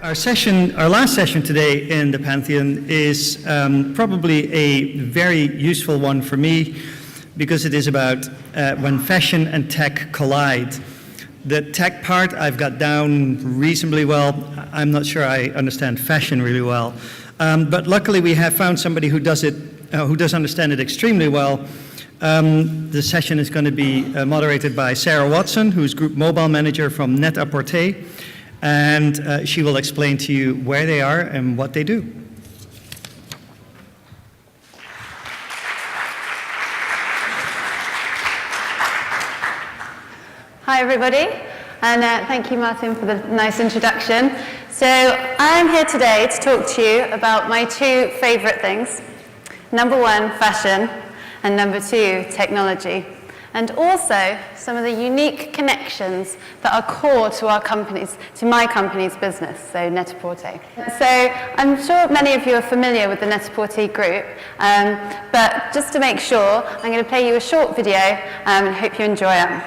Our last session today in the Pantheon is probably a very useful one for me because it is about when fashion and tech collide. The tech part I've got down reasonably well. I'm not sure I understand fashion really well, but luckily we have found somebody who does understand it extremely well. The session is going to be moderated by Sarah Watson, who's Group Mobile Manager from NetAPorter, and she will explain to you where they are and what they do. Hi everybody, and thank you Martin for the nice introduction. So I'm here today to talk to you about my two favourite things. Number one, fashion, and number two, technology. And also some of the unique connections that are core to our companies, to my company's business, so NetAPorter. So I'm sure many of you are familiar with the NetAPorter group, but just to make sure, I'm going to play you a short video and hope you enjoy it.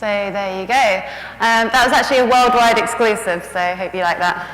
So there you go. That was actually a worldwide exclusive, so I hope you like that.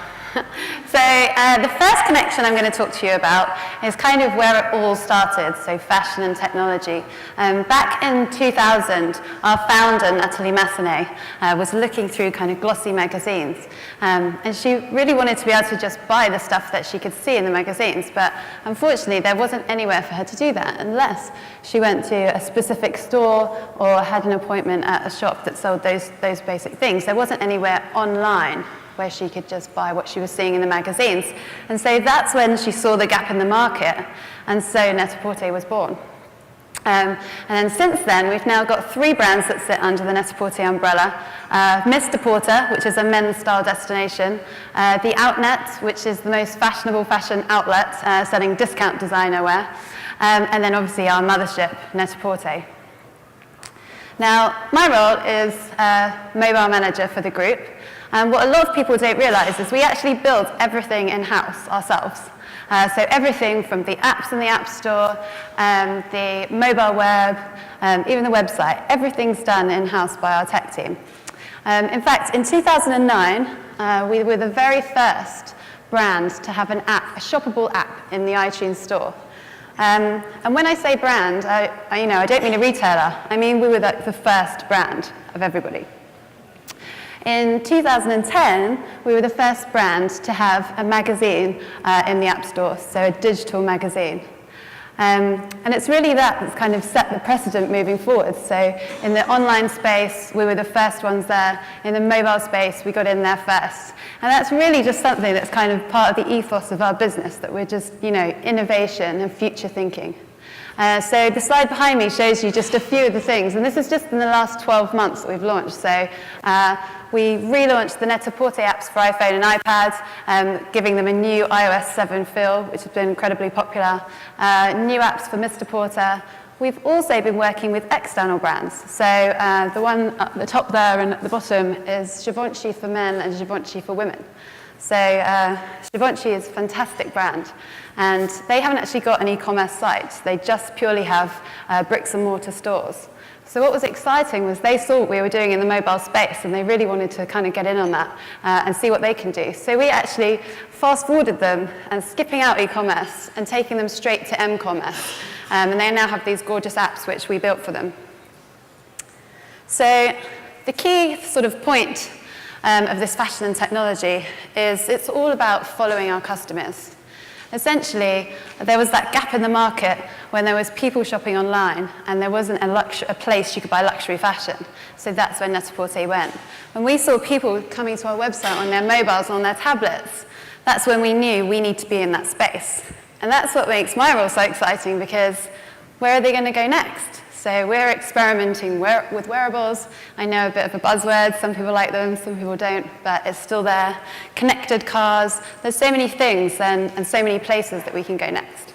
So the first connection I'm going to talk to you about is kind of where it all started, so fashion and technology. Back in 2000, our founder, Nathalie Massenet, was looking through kind of glossy magazines. And she really wanted to be able to just buy the stuff that she could see in the magazines, but unfortunately there wasn't anywhere for her to do that unless she went to a specific store or had an appointment at a shop that sold those basic things. There wasn't anywhere online where she could just buy what she was seeing in the magazines. And so that's when she saw the gap in the market, and so NetAPorter was born. And then since then, we've now got 3 brands that sit under the NetAPorter umbrella. Mr. Porter, which is a men's style destination. The Outnet, which is the most fashionable fashion outlet selling discount designer wear. And then obviously our mothership, NetAPorter. Now, my role is mobile manager for the group. And what a lot of people don't realize is we actually build everything in-house ourselves. So everything from the apps in the App Store, the mobile web, even the website, everything's done in-house by our tech team. In fact, in 2009, we were the very first brand to have an app, a shoppable app in the iTunes Store. And when I say brand, I don't mean a retailer. I mean we were the first brand of everybody. In 2010, we were the first brand to have a magazine in the App Store, so a digital magazine. And it's really that's kind of set the precedent moving forward. So in the online space, we were the first ones there. In the mobile space, we got in there first. And that's really just something that's kind of part of the ethos of our business, that we're just, innovation and future thinking. So the slide behind me shows you just a few of the things, and this is just in the last 12 months that we've launched. So we relaunched the NetAPorter apps for iPhone and iPad, giving them a new iOS 7 feel, which has been incredibly popular. New apps for Mr. Porter. We've also been working with external brands. So the one at the top there and at the bottom is Givenchy for men and Givenchy for women. So Givenchy is a fantastic brand, and they haven't actually got an e-commerce site. They just purely have bricks and mortar stores. So what was exciting was they saw what we were doing in the mobile space, and they really wanted to kind of get in on that and see what they can do. So we actually fast-forwarded them and skipping out e-commerce and taking them straight to m-commerce. And they now have these gorgeous apps which we built for them. So the key sort of point of this fashion and technology is it's all about following our customers. Essentially, there was that gap in the market when there was people shopping online and there wasn't a place you could buy luxury fashion. So that's where NetAPorter went. When we saw people coming to our website on their mobiles, on their tablets, that's when we knew we need to be in that space. And that's what makes my role so exciting, because where are they going to go next? So we're experimenting with wearables. I know a bit of a buzzword. Some people like them, some people don't, but it's still there. Connected cars. There's so many things and so many places that we can go next.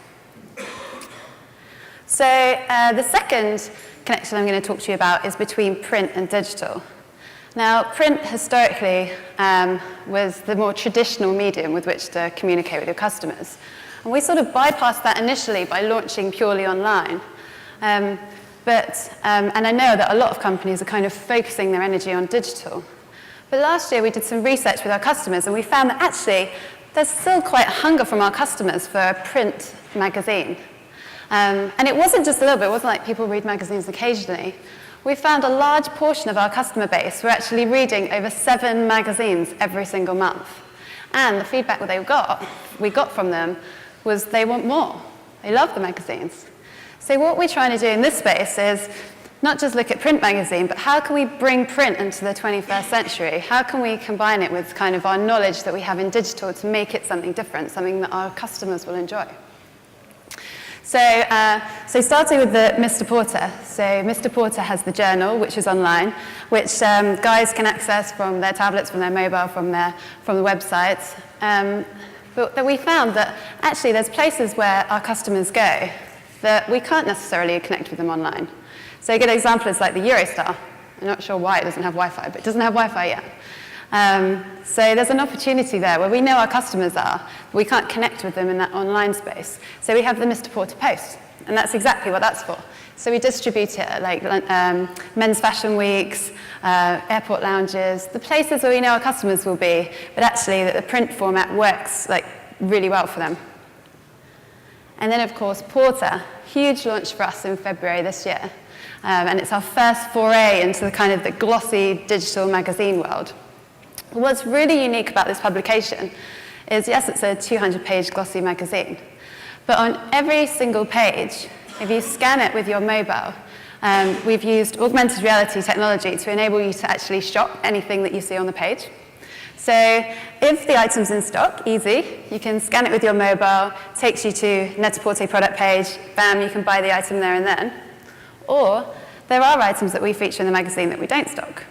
So the second connection I'm going to talk to you about is between print and digital. Now, print historically was the more traditional medium with which to communicate with your customers. And we sort of bypassed that initially by launching purely online. And I know that a lot of companies are kind of focusing their energy on digital. But last year we did some research with our customers, and we found that actually there's still quite a hunger from our customers for a print magazine. And it wasn't just a little bit, it wasn't like people read magazines occasionally. We found a large portion of our customer base were actually reading over 7 magazines every single month. And the feedback that we got from them was they want more. They love the magazines. So what we're trying to do in this space is not just look at print magazine, but how can we bring print into the 21st century? How can we combine it with kind of our knowledge that we have in digital to make it something different, something that our customers will enjoy? So starting with the NetAPorter. So NetAPorter has the journal, which is online, which guys can access from their tablets, from their mobile, from the websites. But we found that actually there's places where our customers go that we can't necessarily connect with them online. So a good example is like the Eurostar. I'm not sure why it doesn't have Wi-Fi, but it doesn't have Wi-Fi yet. So there's an opportunity there where we know our customers are, but we can't connect with them in that online space. So we have the NetAPorter Post, and that's exactly what that's for. So we distribute it at like men's fashion weeks, airport lounges, the places where we know our customers will be, but actually that the print format works like really well for them. And then, of course, Porter, huge launch for us in February this year. And it's our first foray into the kind of the glossy digital magazine world. What's really unique about this publication is, yes, it's a 200-page glossy magazine, but on every single page, if you scan it with your mobile, we've used augmented reality technology to enable you to actually shop anything that you see on the page. So if the item's in stock, easy, you can scan it with your mobile, takes you to NetAPorter product page, bam, you can buy the item there and then. Or there are items that we feature in the magazine that we don't stock.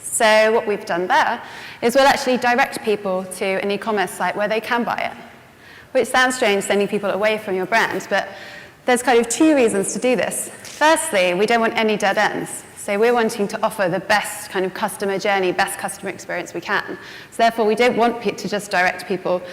So what we've done there is we'll actually direct people to an e-commerce site where they can buy it, which sounds strange, sending people away from your brand, but there's kind of 2 reasons to do this. Firstly, we don't want any dead ends. So we're wanting to offer the best kind of customer journey, best customer experience we can. So therefore, we don't want to just direct people to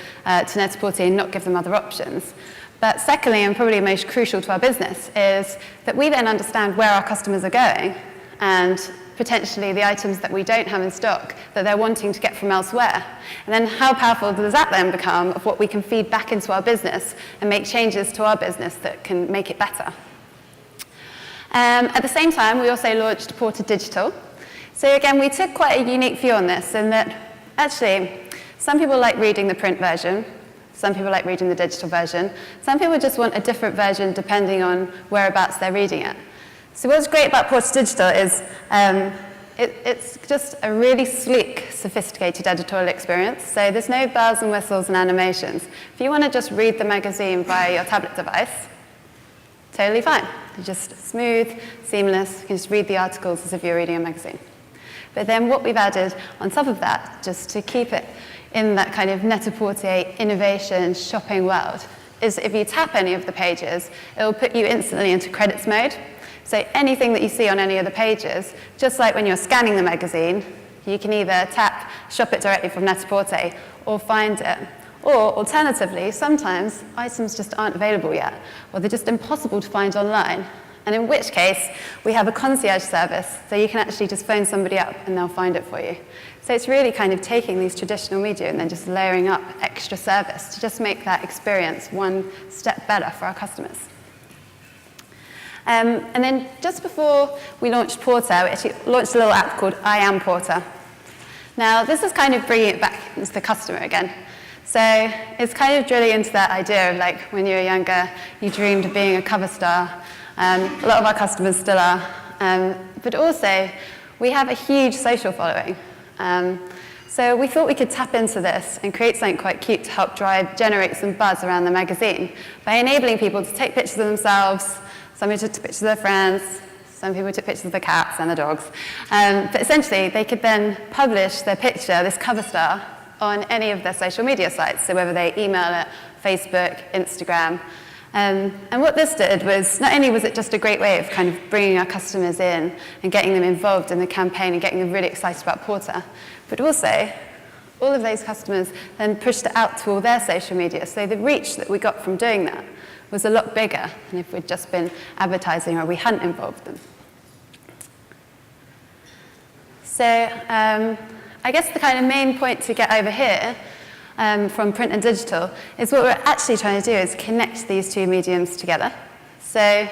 NetAPorter and not give them other options. But secondly, and probably most crucial to our business, is that we then understand where our customers are going and potentially the items that we don't have in stock that they're wanting to get from elsewhere. And then how powerful does that then become of what we can feed back into our business and make changes to our business that can make it better? At the same time, we also launched Porter Digital. So again, we took quite a unique view on this in that actually some people like reading the print version, some people like reading the digital version, some people just want a different version depending on whereabouts they're reading it. So what's great about Porter Digital is it's just a really sleek, sophisticated editorial experience. So there's no bells and whistles and animations. If you want to just read the magazine via your tablet device, totally fine. It's just smooth, seamless. You can just read the articles as if you're reading a magazine. But then what we've added on top of that, just to keep it in that kind of NetAPorter innovation shopping world, is if you tap any of the pages, it will put you instantly into credits mode. So anything that you see on any of the pages, just like when you're scanning the magazine, you can either tap, shop it directly from NetAPorter, or find it. Or alternatively, sometimes items just aren't available yet, or they're just impossible to find online. And in which case, we have a concierge service, so you can actually just phone somebody up and they'll find it for you. So it's really kind of taking these traditional media and then just layering up extra service to just make that experience one step better for our customers. And then just before we launched Porter, we actually launched a little app called IamPorter. Now, this is kind of bringing it back into the customer again. So it's kind of drilling into that idea of like when you were younger, you dreamed of being a cover star. A lot of our customers still are. But also, we have a huge social following. So we thought we could tap into this and create something quite cute to help generate some buzz around the magazine by enabling people to take pictures of themselves. Some people took pictures of their friends. Some people took pictures of the cats and the dogs. But essentially, they could then publish their picture, this cover star, on any of their social media sites. So whether they email it, Facebook, Instagram. And what this did was, not only was it just a great way of kind of bringing our customers in and getting them involved in the campaign and getting them really excited about Porter, but also all of those customers then pushed it out to all their social media. So the reach that we got from doing that was a lot bigger than if we'd just been advertising or we hadn't involved them. So I guess the kind of main point to get over here from print and digital is what we're actually trying to do is connect these two mediums together. So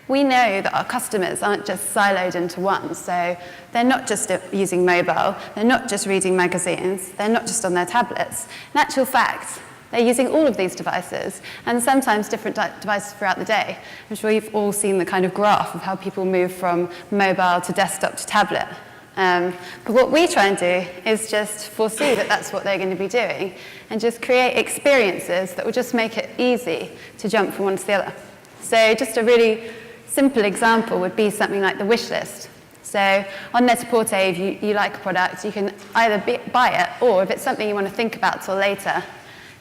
we know that our customers aren't just siloed into one. So they're not just using mobile, they're not just reading magazines, they're not just on their tablets. In actual fact, they're using all of these devices, and sometimes different devices throughout the day. I'm sure you've all seen the kind of graph of how people move from mobile to desktop to tablet. But what we try and do is just foresee that that's what they're going to be doing and just create experiences that will just make it easy to jump from one to the other. So just a really simple example would be something like the wish list. So on NetAPorter, if you like a product, you can either buy it, or if it's something you want to think about till later,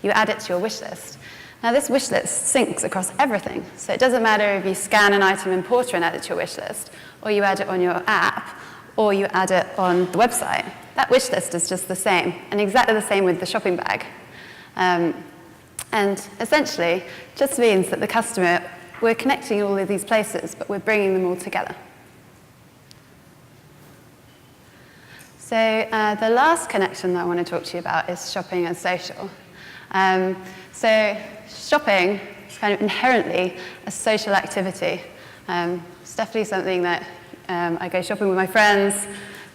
you add it to your wish list. Now this wish list syncs across everything. So it doesn't matter if you scan an item in Porter and add it to your wish list, or you add it on your app, or you add it on the website. That wish list is just the same, and exactly the same with the shopping bag. And essentially, just means that the customer, we're connecting all of these places, but we're bringing them all together. So the last connection that I want to talk to you about is shopping and social. So shopping is kind of inherently a social activity. It's definitely something that I go shopping with my friends.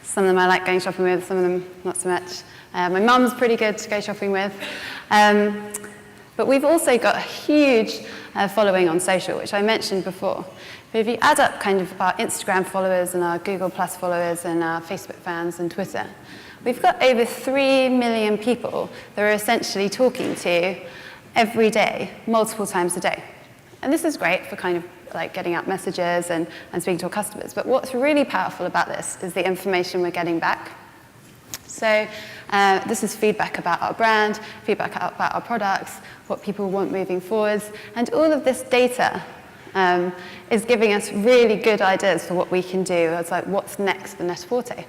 Some of them I like going shopping with, some of them not so much. My mum's pretty good to go shopping with. But we've also got a huge following on social, which I mentioned before. But if you add up kind of our Instagram followers and our Google Plus followers and our Facebook fans and Twitter, we've got over 3 million people that we're essentially talking to every day, multiple times a day. And this is great for kind of like getting out messages and speaking to our customers. But what's really powerful about this is the information we're getting back. So this is feedback about our brand, feedback about our products, what people want moving forwards. And all of this data is giving us really good ideas for what we can do. It's like, what's next for NetAPorter?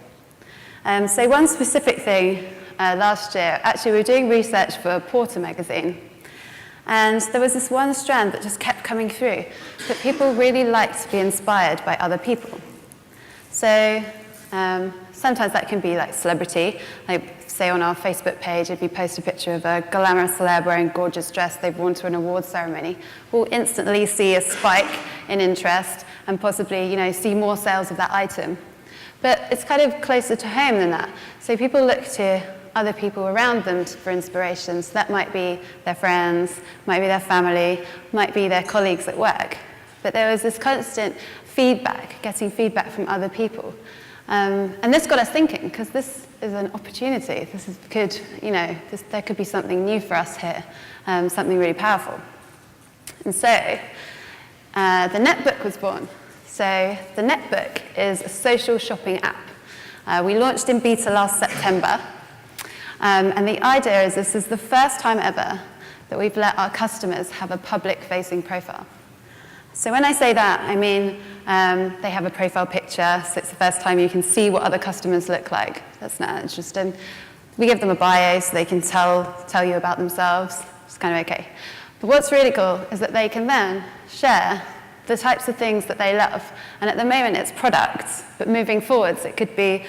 So one specific thing last year, actually we were doing research for Porter magazine. And there was this one strand that just kept coming through, that people really like to be inspired by other people. So sometimes that can be like celebrity, like say on our Facebook page, if you post a picture of a glamorous celeb wearing a gorgeous dress they've worn to an award ceremony, we'll instantly see a spike in interest and possibly, see more sales of that item. But it's kind of closer to home than that. So people look to other people around them for inspiration. So that might be their friends, might be their family, might be their colleagues at work. But there was this constant feedback, getting feedback from other people. And this got us thinking, because this is an opportunity. There could be something new for us here, something really powerful. And so the netbook was born. So the netbook is a social shopping app. We launched in beta last September. And the idea is this is the first time ever that we've let our customers have a public-facing profile. So when I say that, I mean they have a profile picture, so it's the first time you can see what other customers look like. That's not interesting. We give them a bio so they can tell you about themselves. It's kind of okay. But what's really cool is that they can then share the types of things that they love. And at the moment, it's products, but moving forwards, it could be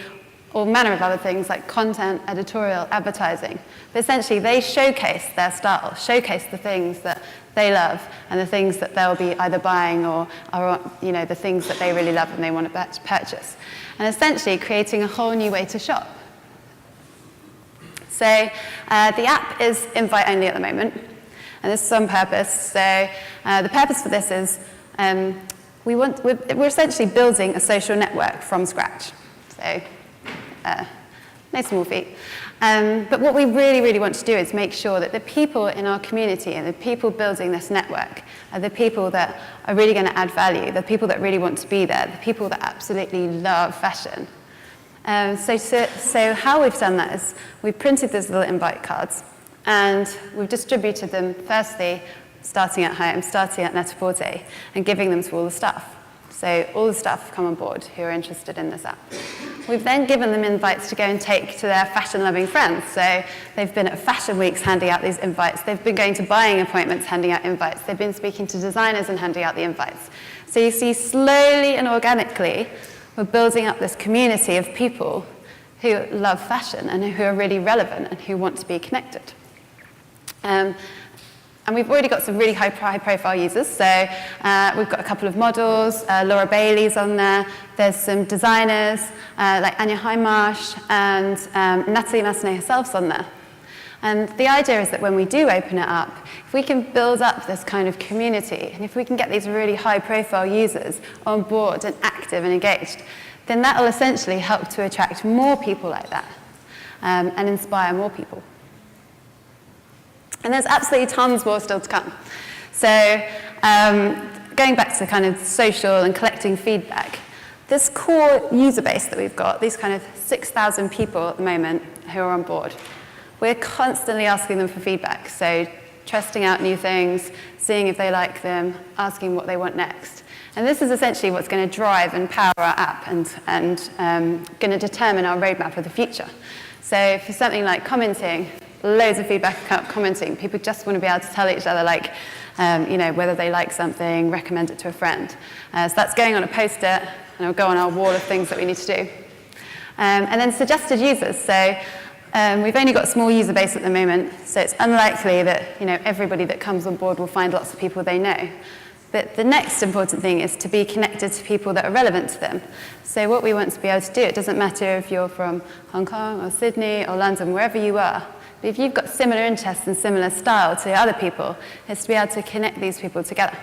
all manner of other things like content, editorial, advertising. But essentially, they showcase their style, showcase the things that they love and the things that they'll be either buying or the things that they really love and they want to purchase. And essentially, creating a whole new way to shop. So the app is invite only at the moment, and this is on purpose. So the purpose for this is we're essentially building a social network from scratch. So no small feat. But what we really, really want to do is make sure that the people in our community and the people building this network are the people that are really going to add value, the people that really want to be there, the people that absolutely love fashion. So how we've done that is we've printed these little invite cards and we've distributed them firstly starting at home, starting at NetAPorter, and giving them to all the staff. So all the staff come on board who are interested in this app. We've then given them invites to go and take to their fashion-loving friends. So they've been at fashion weeks handing out these invites. They've been going to buying appointments handing out invites. They've been speaking to designers and handing out the invites. So you see, slowly and organically, we're building up this community of people who love fashion and who are really relevant and who want to be connected. And we've already got some really high-profile users. So we've got a couple of models. Laura Bailey's on there. There's some designers like Anya Heimarsh and Natalie Massenet herself's on there. And the idea is that when we do open it up, if we can build up this kind of community, and if we can get these really high-profile users on board and active and engaged, then that will essentially help to attract more people like that and inspire more people. And there's absolutely tons more still to come. So going back to kind of social and collecting feedback, this core user base that we've got, these kind of 6,000 people at the moment who are on board, we're constantly asking them for feedback. So testing out new things, seeing if they like them, asking what they want next. And this is essentially what's going to drive and power our app and going to determine our roadmap of the future. So for something like commenting, loads of feedback about commenting. People just want to be able to tell each other, like, whether they like something, recommend it to a friend. So that's going on a post-it, and it'll go on our wall of things that we need to do. And then suggested users. So we've only got a small user base at the moment, so it's unlikely that everybody that comes on board will find lots of people they know. But the next important thing is to be connected to people that are relevant to them. So what we want to be able to do, it doesn't matter if you're from Hong Kong or Sydney or London, wherever you are, but if you've got similar interests and similar style to other people, it's to be able to connect these people together.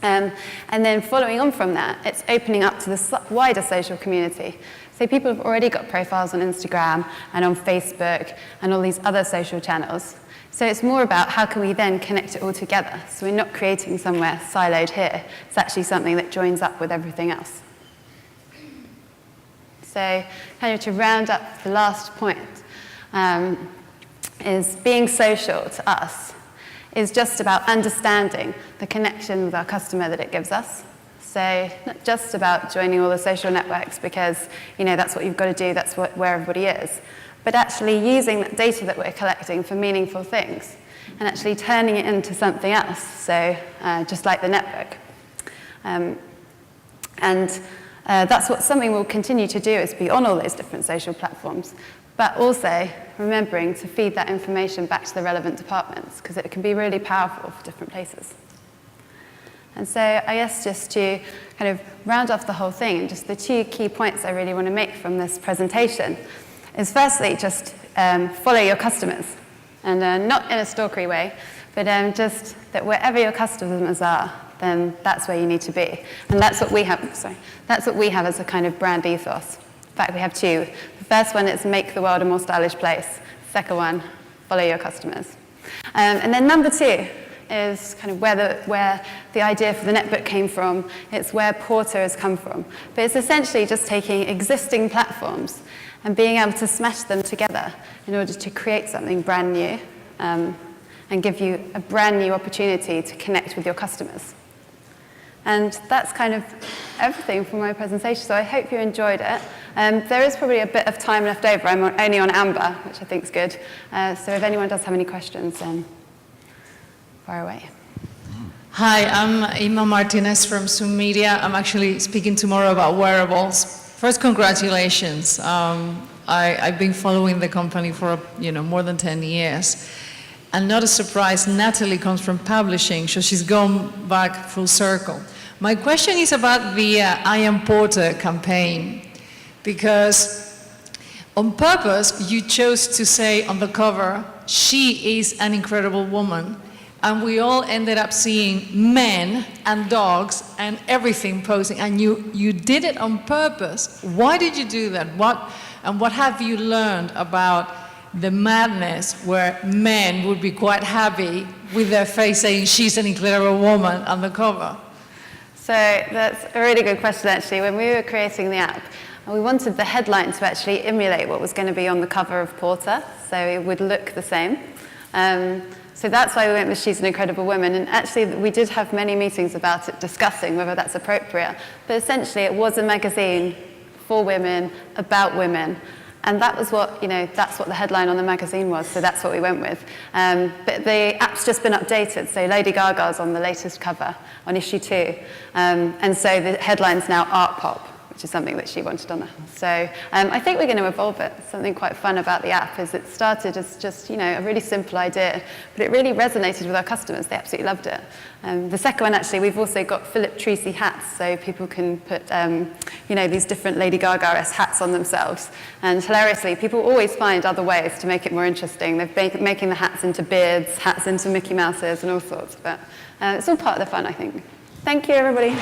And then following on from that, it's opening up to the wider social community. So people have already got profiles on Instagram and on Facebook and all these other social channels. So it's more about how can we then connect it all together. So we're not creating somewhere siloed here. It's actually something that joins up with everything else. So kind of to round up the last point, is being social to us is just about understanding the connection with our customer that it gives us. So not just about joining all the social networks because that's what you've got to do, that's where everybody is, but actually using that data that we're collecting for meaningful things and actually turning it into something else. So just like the netbook. That's something we'll continue to do, is be on all those different social platforms, but also remembering to feed that information back to the relevant departments, because it can be really powerful for different places. And so I guess just to kind of round off the whole thing, and just the two key points I really want to make from this presentation is firstly just follow your customers, and not in a stalkery way, but just that wherever your customers are, then that's where you need to be. And that's what we have, that's what we have as a kind of brand ethos. In fact, we have two. The first one is make the world a more stylish place. Second one, follow your customers. And then number two is kind of where the idea for the netbook came from. It's where Porter has come from. But it's essentially just taking existing platforms and being able to smash them together in order to create something brand new and give you a brand new opportunity to connect with your customers. And that's kind of everything from my presentation, so I hope you enjoyed it. There is probably a bit of time left over. I'm only on Amber, which I think is good. So if anyone does have any questions, then fire away. Hi, I'm Ima Martinez from Zoom Media. I'm actually speaking tomorrow about wearables. First, congratulations. I've been following the company for more than 10 years. And not a surprise, Natalie comes from publishing, so she's gone back full circle. My question is about the NetAPorter campaign, because on purpose, you chose to say on the cover, she is an incredible woman, and we all ended up seeing men and dogs and everything posing, and you did it on purpose. Why did you do that? What have you learned about the madness where men would be quite happy with their face saying she's an incredible woman on the cover? So that's a really good question, actually. When we were creating the app, we wanted the headline to actually emulate what was going to be on the cover of Porter, so it would look the same. So that's why we went with She's an Incredible Woman. And actually, we did have many meetings about it, discussing whether that's appropriate. But essentially, it was a magazine for women, about women. And that was what, that's what the headline on the magazine was, so that's what we went with. But the app's just been updated, so Lady Gaga's on the latest cover, on issue 2. And so the headline's now Art Pop, which is something that she wanted on there. So I think we're going to evolve it. Something quite fun about the app is it started as just, a really simple idea, but it really resonated with our customers. They absolutely loved it. The second one, actually, we've also got Philip Treacy hats, so people can put, these different Lady Gaga-esque hats on themselves. And hilariously, people always find other ways to make it more interesting. They're making the hats into beards, hats into Mickey Mouses, and all sorts. But it's all part of the fun, I think. Thank you, everybody.